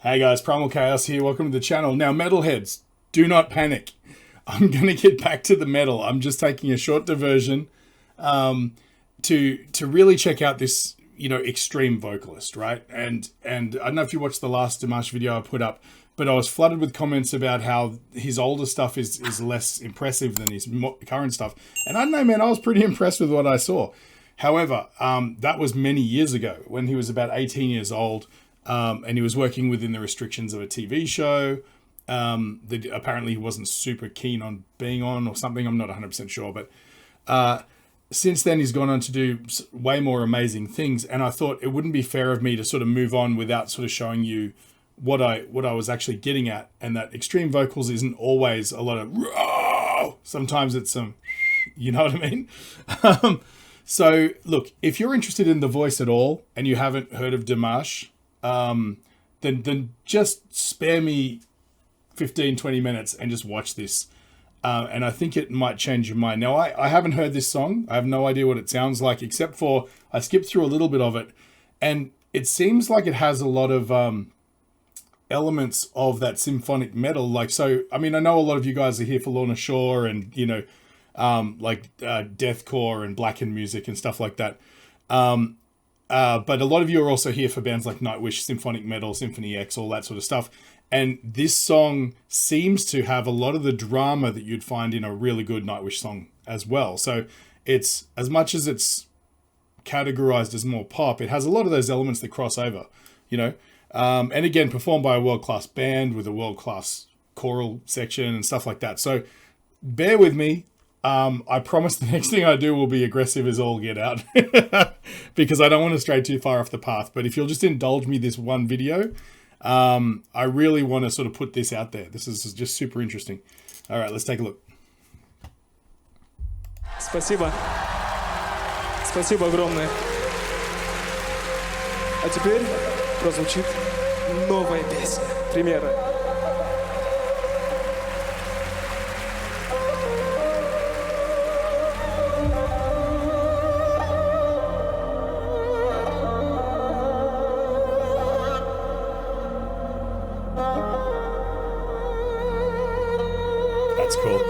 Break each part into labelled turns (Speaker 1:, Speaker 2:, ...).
Speaker 1: Hey guys, Primal Chaos here. Welcome to the channel. Now, metalheads, do not panic. I'm going to get back to the metal. I'm just taking a short diversion to really check out this, extreme vocalist, right? And I don't know if you watched the last Dimash video I put up, but I was flooded with comments about how his older stuff is less impressive than his current stuff. And I don't know, man, I was pretty impressed with what I saw. However, that was many years ago when he was about 18 years old. And he was working within the restrictions of a TV show that apparently he wasn't super keen on being on or something. I'm not 100% sure. But since then, he's gone on to do way more amazing things. And I thought it wouldn't be fair of me to sort of move on without sort of showing you what I was actually getting at. And that extreme vocals isn't always a lot of, "Row!" Sometimes it's some, you know what I mean? So, look, if you're interested in the voice at all and you haven't heard of Dimash, then just spare me 15, 20 minutes and just watch this. And I think it might change your mind. Now, I haven't heard this song. I have no idea what it sounds like, except for I skipped through a little bit of it. And it seems like it has a lot of elements of that symphonic metal. Like, so, I mean, I know a lot of you guys are here for Lorna Shore and, deathcore and blackened music and stuff like that. But a lot of you are also here for bands like Nightwish, Symphonic Metal, Symphony X, all that sort of stuff. And this song seems to have a lot of the drama that you'd find in a really good Nightwish song as well. So it's, as much as it's categorized as more pop, it has a lot of those elements that cross over, and again, performed by a world-class band with a world-class choral section and stuff like that. So bear with me. I promise the next thing I do will be aggressive as all get out because I don't want to stray too far off the path. But if you'll just indulge me this one video, I really want to sort of put this out there. This is just super interesting. All right, let's take a look.
Speaker 2: Спасибо. Спасибо огромное. А теперь прозвучит новая песня. Примеры.
Speaker 1: That's cool.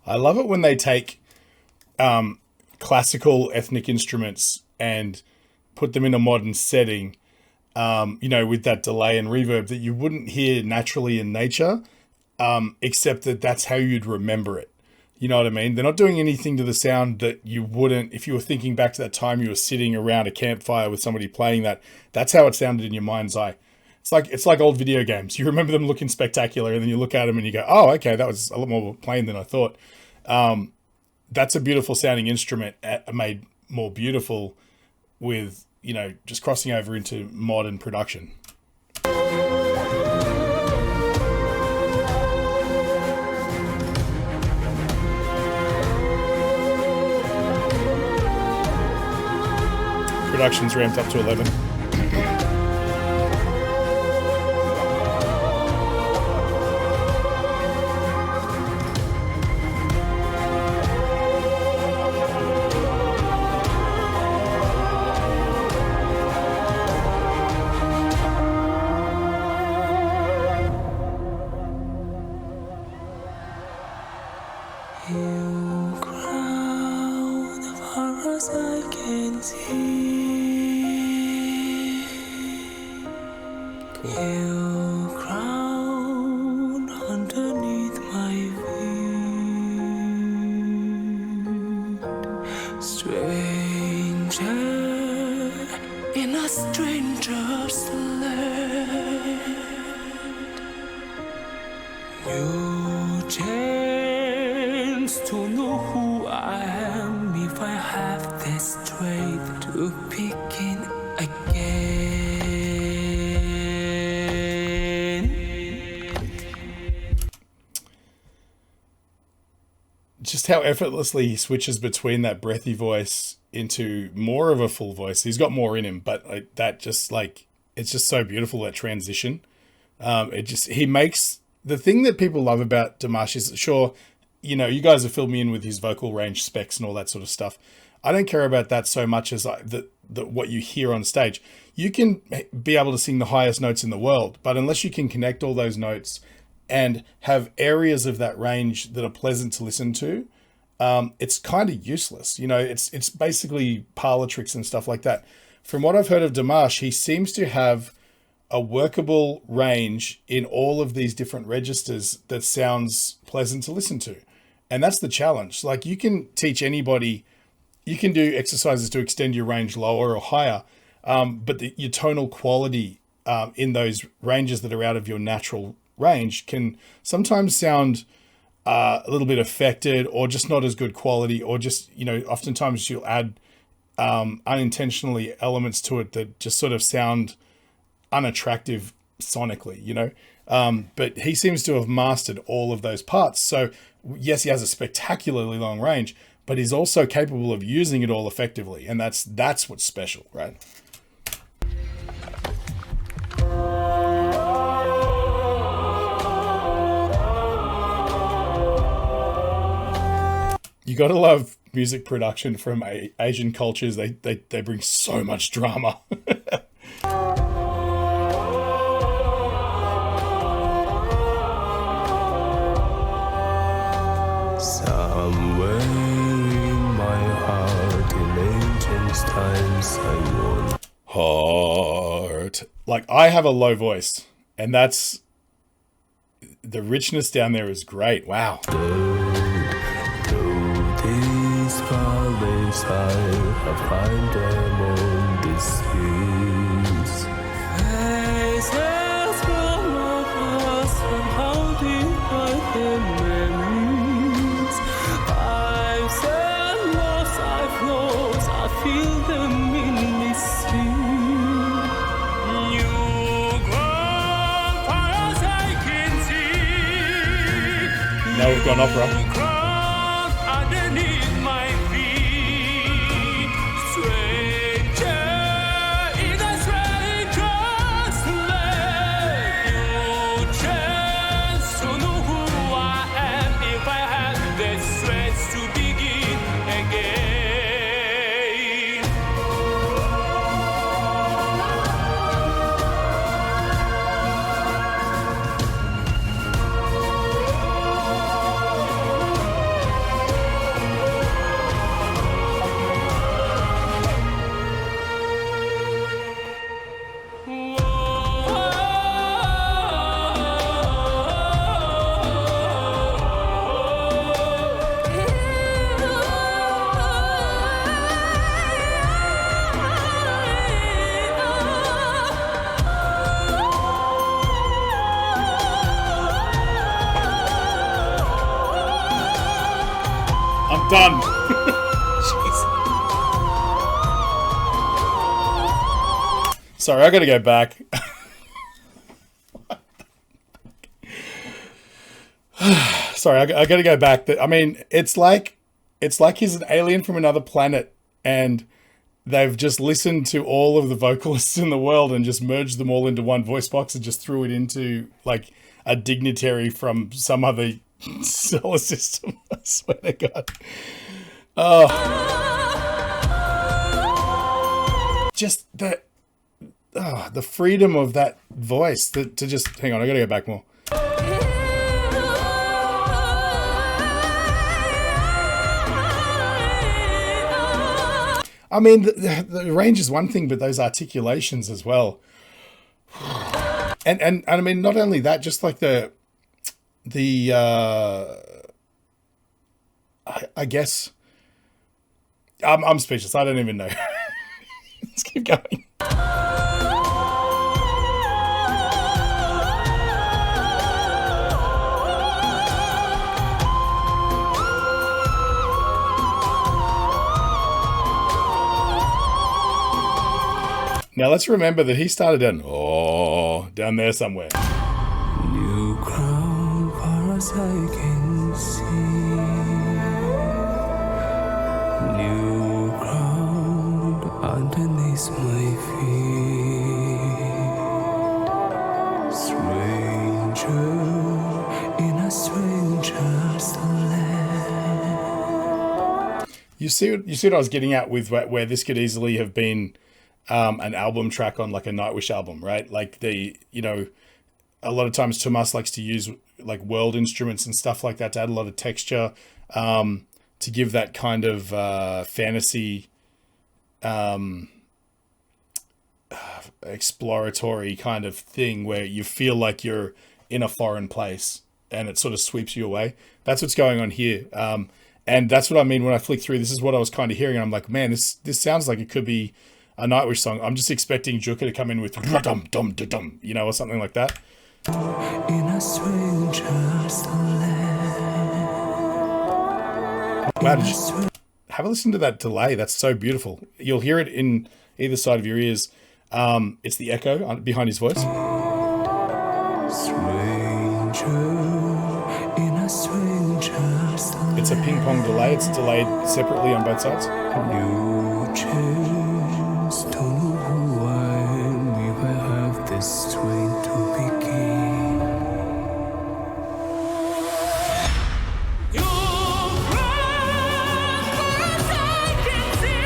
Speaker 1: I love it when they take classical ethnic instruments and put them in a modern setting, with that delay and reverb that you wouldn't hear naturally in nature, except that that's how you'd remember it. You know what I mean? They're not doing anything to the sound that you wouldn't, if you were thinking back to that time you were sitting around a campfire with somebody playing that. That's how it sounded in your mind's eye. It's like old video games. You remember them looking spectacular, and then you look at them and you go, "Oh, okay, that was a lot more plain than I thought." That's a beautiful sounding instrument made more beautiful with, just crossing over into modern production. Production's ramped up to 11.
Speaker 3: You crown of horrors I can see. You crown underneath my feet. Stranger in a stranger's land. You chance to know who I am if I have the strength to begin again.
Speaker 1: Just how effortlessly he switches between that breathy voice into more of a full voice. He's got more in him, but it's just so beautiful, that transition. He makes, the thing that people love about Dimash is, sure, you know, you guys have filled me in with his vocal range specs and all that sort of stuff. I don't care about that so much as what you hear on stage. You can be able to sing the highest notes in the world, but unless you can connect all those notes and have areas of that range that are pleasant to listen to, it's kind of useless. You know, it's basically parlor tricks and stuff like that. From what I've heard of Dimash, he seems to have a workable range in all of these different registers that sounds pleasant to listen to. And that's the challenge. Like, you can teach anybody, you can do exercises to extend your range lower or higher, but your tonal quality in those ranges that are out of your natural range can sometimes sound a little bit affected, or just not as good quality, or just, you know, oftentimes you'll add unintentionally elements to it that just sort of sound unattractive sonically, you know. But he seems to have mastered all of those parts. So yes, he has a spectacularly long range, but he's also capable of using it all effectively, and that's what's special, right? You gotta love music production from Asian cultures. They bring so much drama.
Speaker 3: Somewhere in my heart, in ancient times, I want
Speaker 1: Heart. Like, I have a low voice, and that's the richness down there is great. Wow.
Speaker 3: these valleys I have climbed them on this hills. Faces from us, and how deep are their memories. I've said lost, I've lost, I feel them in this sea. You come far as I can see.
Speaker 1: Now we've gone opera. I'm done. Jeez. Sorry, I gotta go back. Sorry, I gotta go back. I mean, it's like he's an alien from another planet, and they've just listened to all of the vocalists in the world and just merged them all into one voice box and just threw it into like a dignitary from some other solar system. I swear to God. Oh, just the freedom of that voice to just hang on. I gotta go back more. I mean, the range is one thing, but those articulations as well. And I mean, not only that, just like I guess I'm speechless. I don't even know. Let's keep going. Now let's remember that he started down there somewhere.
Speaker 3: New crown far as I can see. New ground underneath my feet. Stranger in a stranger's land.
Speaker 1: you see what I was getting at with where this could easily have been an album track on like a Nightwish album, right? Like a lot of times Tomas likes to use like world instruments and stuff like that to add a lot of texture, to give that kind of fantasy, exploratory kind of thing where you feel like you're in a foreign place and it sort of sweeps you away. That's what's going on here. And that's what I mean when I flick through. This is what I was kind of hearing. And I'm like, man, this sounds like it could be a Nightwish song. I'm just expecting Juka to come in with dum dum dum, or something like that.
Speaker 3: In a stranger's land.
Speaker 1: Wow, have a listen to that delay. That's so beautiful. You'll hear it in either side of your ears. It's the echo behind his voice. It's a ping pong delay. It's delayed separately on both sides.
Speaker 3: You choose to know who I am. We will have this strength to begin. You cry as I can see.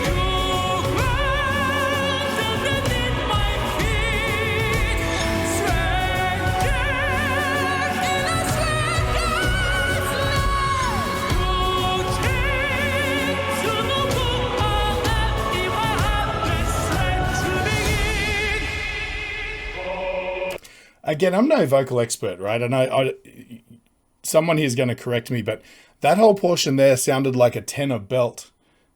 Speaker 3: You cry underneath my feet. Stranger in a stranger's land. You change to know who I am. If I have the strength to begin.
Speaker 1: Again, I'm no vocal expert, right? And someone here is going to correct me, but that whole portion there sounded like a tenor belt,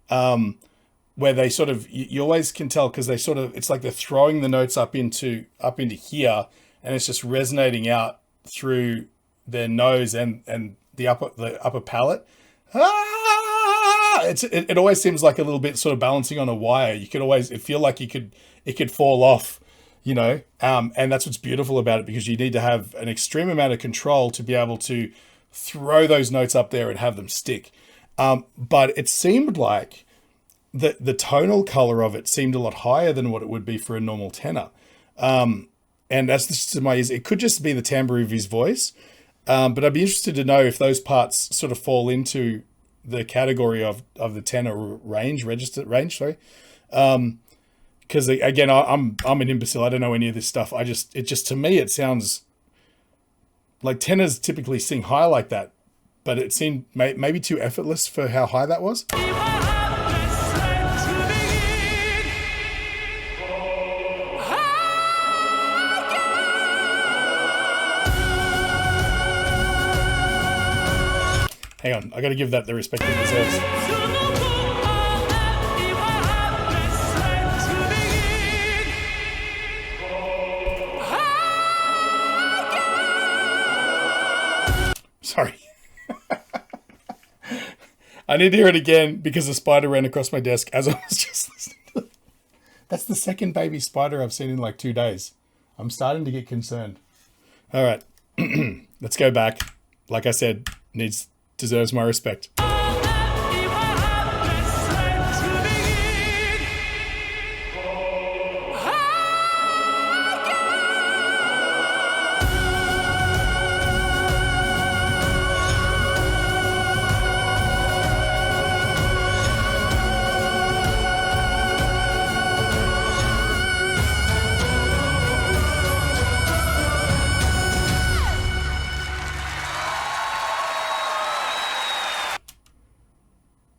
Speaker 1: where they sort of, you always can tell because it's like they're throwing the notes up into here, and it's just resonating out through their nose and the upper palate. It always seems like a little bit sort of balancing on a wire. It feel like it could fall off. And that's what's beautiful about it, because you need to have an extreme amount of control to be able to throw those notes up there and have them stick. But it seemed like the tonal color of it seemed a lot higher than what it would be for a normal tenor. And that's just to my ears. It could just be the timbre of his voice. But I'd be interested to know if those parts sort of fall into the category of the tenor range, sorry. Because again, I'm an imbecile. I don't know any of this stuff. To me, it sounds like tenors typically sing high like that, but it seemed maybe too effortless for how high that was. Hang on, I got to give that the respect it deserves. Sorry. I need to hear it again because a spider ran across my desk as I was just listening to it. That's the second baby spider I've seen in like 2 days. I'm starting to get concerned. All right. Let's go back. Like I said, deserves my respect.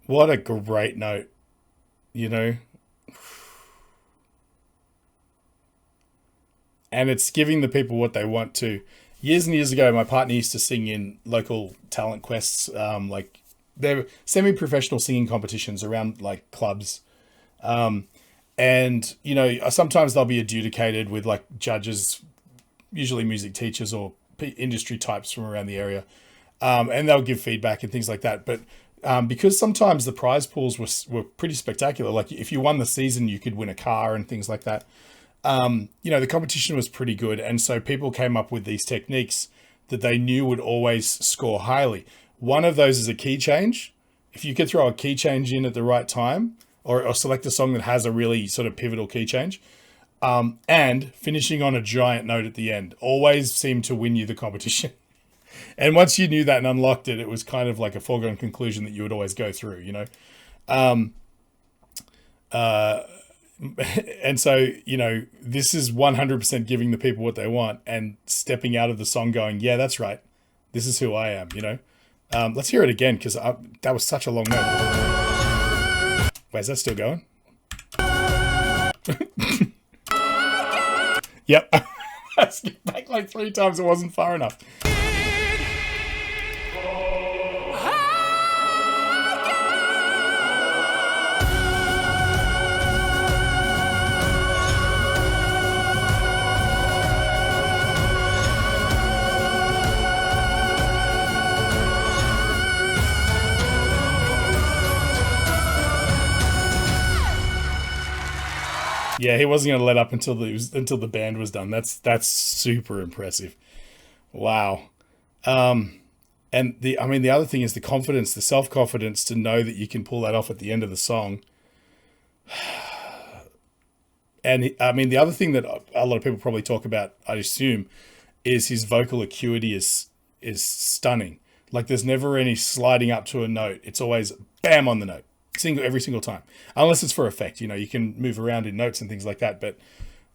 Speaker 1: What a great note, And it's giving the people what they want to. Years and years ago, my partner used to sing in local talent quests, like they're semi-professional singing competitions around like clubs. And, sometimes they'll be adjudicated with like judges, usually music teachers or industry types from around the area. And they'll give feedback and things like that. But because sometimes the prize pools were pretty spectacular. Like if you won the season, you could win a car and things like that. The competition was pretty good. And so people came up with these techniques that they knew would always score highly. One of those is a key change. If you could throw a key change in at the right time or select a song that has a really sort of pivotal key change, and finishing on a giant note at the end always seemed to win you the competition. And once you knew that and unlocked it, it was kind of like a foregone conclusion that you would always go through, you know? And so, you know, this is 100% giving the people what they want and stepping out of the song going, yeah, that's right. This is who I am, you know? Let's hear it again, because that was such a long note. Wait, is that still going? Yep. I skipped back like 3 times. It wasn't far enough. Yeah, he wasn't going to let up until the band was done. That's super impressive. Wow. And the other thing is the confidence, the self-confidence to know that you can pull that off at the end of the song. And I mean, the other thing that a lot of people probably talk about, I assume, is his vocal acuity is stunning. Like there's never any sliding up to a note. It's always bam on the note. Every single time, unless it's for effect. You know, you can move around in notes and things like that, but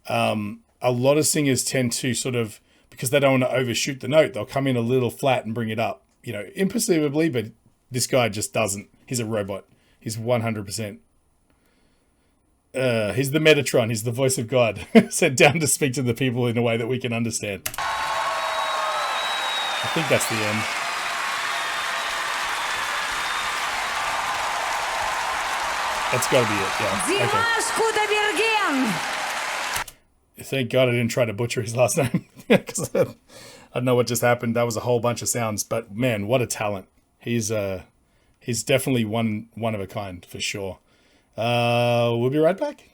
Speaker 1: a lot of singers tend to sort of, because they don't want to overshoot the note, they'll come in a little flat and bring it up, you know, imperceptibly. But this guy just doesn't. He's a robot. He's 100%. He's the Metatron. He's the voice of God sent down to speak to the people in a way that we can understand. I think that's the end. That's got to be it, yeah.
Speaker 4: Dimash,
Speaker 1: okay. Thank God I didn't try to butcher his last name. Because I don't know what just happened. That was a whole bunch of sounds. But man, what a talent. He's definitely one of a kind, for sure. We'll be right back.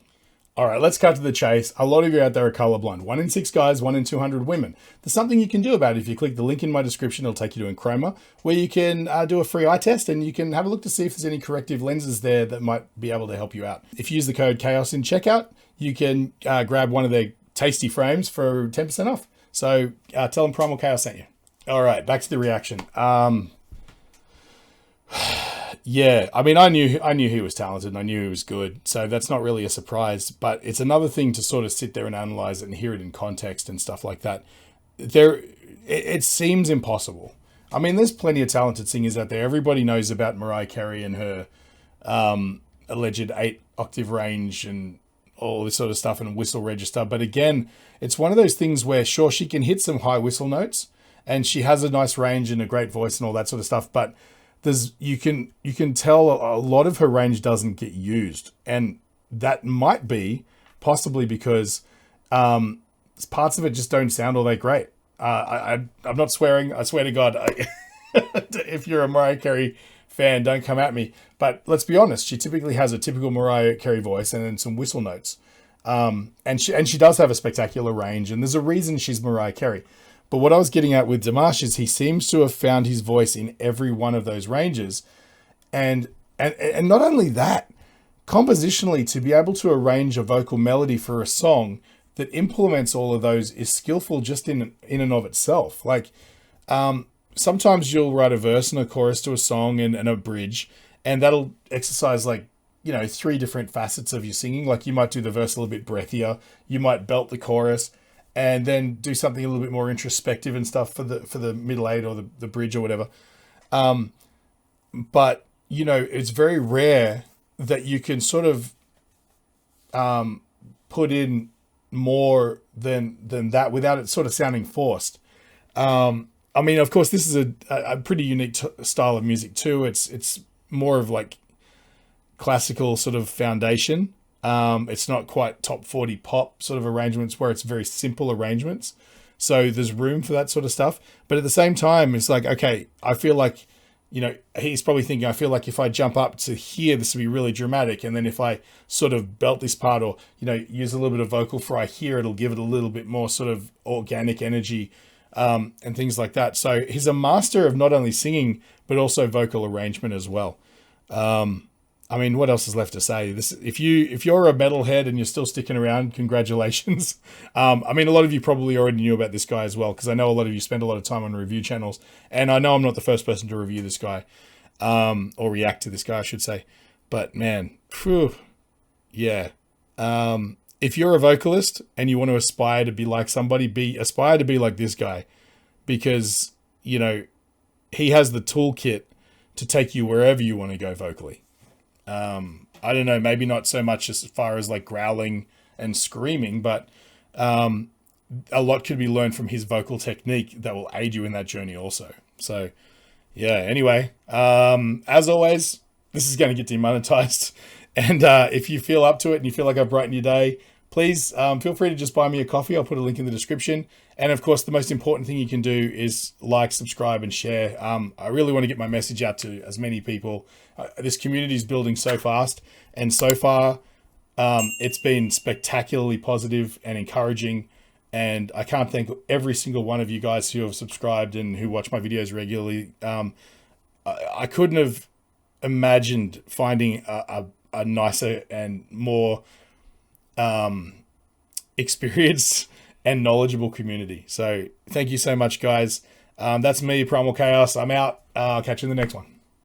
Speaker 1: All right, let's cut to the chase. A lot of you out there are colorblind. 1 in 6 guys, 1 in 200 women. There's something you can do about it. If you click the link in my description, it'll take you to Enchroma, where you can do a free eye test and you can have a look to see if there's any corrective lenses there that might be able to help you out. If you use the code CHAOS in checkout, you can grab one of their tasty frames for 10% off. So tell them Primal Chaos sent you. All right, back to the reaction. Yeah, I mean, I knew he was talented and I knew he was good, so that's not really a surprise. But it's another thing to sort of sit there and analyze it and hear it in context and stuff like that. It seems impossible. I mean, there's plenty of talented singers out there. Everybody knows about Mariah Carey and her alleged 8-octave range and all this sort of stuff and whistle register. But again, it's one of those things where, sure, she can hit some high whistle notes and she has a nice range and a great voice and all that sort of stuff, but you can tell a lot of her range doesn't get used, and that might be possibly because parts of it just don't sound all that great. I'm not swearing. I swear to God, if you're a Mariah Carey fan, don't come at me. But let's be honest, she typically has a typical Mariah Carey voice and then some whistle notes, and she does have a spectacular range, and there's a reason she's Mariah Carey. But what I was getting at with Dimash is he seems to have found his voice in every one of those ranges. And not only that, compositionally, to be able to arrange a vocal melody for a song that implements all of those is skillful just in and of itself. Like, sometimes you'll write a verse and a chorus to a song and a bridge, and that'll exercise like, you know, 3 different facets of your singing. Like you might do the verse a little bit breathier, you might belt the chorus, and then do something a little bit more introspective and stuff for the middle 8 or the bridge or whatever. But, you know, it's very rare that you can sort of put in more than that without it sort of sounding forced. I mean, of course, this is a pretty unique style of music too. It's more of like classical sort of foundation. It's not quite top 40 pop sort of arrangements where it's very simple arrangements. So there's room for that sort of stuff. But at the same time, it's like, okay, I feel like, you know, he's probably thinking, I feel like if I jump up to here, this would be really dramatic. And then if I sort of belt this part or, you know, use a little bit of vocal fry here, it'll give it a little bit more sort of organic energy and things like that. So he's a master of not only singing, but also vocal arrangement as well. I mean, what else is left to say? This, if you're a metalhead and you're still sticking around, congratulations. I mean, a lot of you probably already knew about this guy as well, because I know a lot of you spend a lot of time on review channels, and I know I'm not the first person to review this guy, or react to this guy, I should say. But man, phew, yeah. If you're a vocalist and you want to aspire to be like somebody, aspire to be like this guy, because you know he has the toolkit to take you wherever you want to go vocally. I don't know, maybe not so much as far as like growling and screaming, but a lot could be learned from his vocal technique that will aid you in that journey also. So yeah, anyway, as always, this is going to get demonetized. And if you feel up to it and you feel like I've brightened your day, please feel free to just buy me a coffee. I'll put a link in the description. And of course, the most important thing you can do is like, subscribe, and share. I really want to get my message out to as many people. This community is building so fast, and so far, it's been spectacularly positive and encouraging. And I can't thank every single one of you guys who have subscribed and who watch my videos regularly. I couldn't have imagined finding a nicer and more experienced and knowledgeable community. So thank you so much, guys. That's me, Primal Chaos. I'm out. I'll catch you in the next one.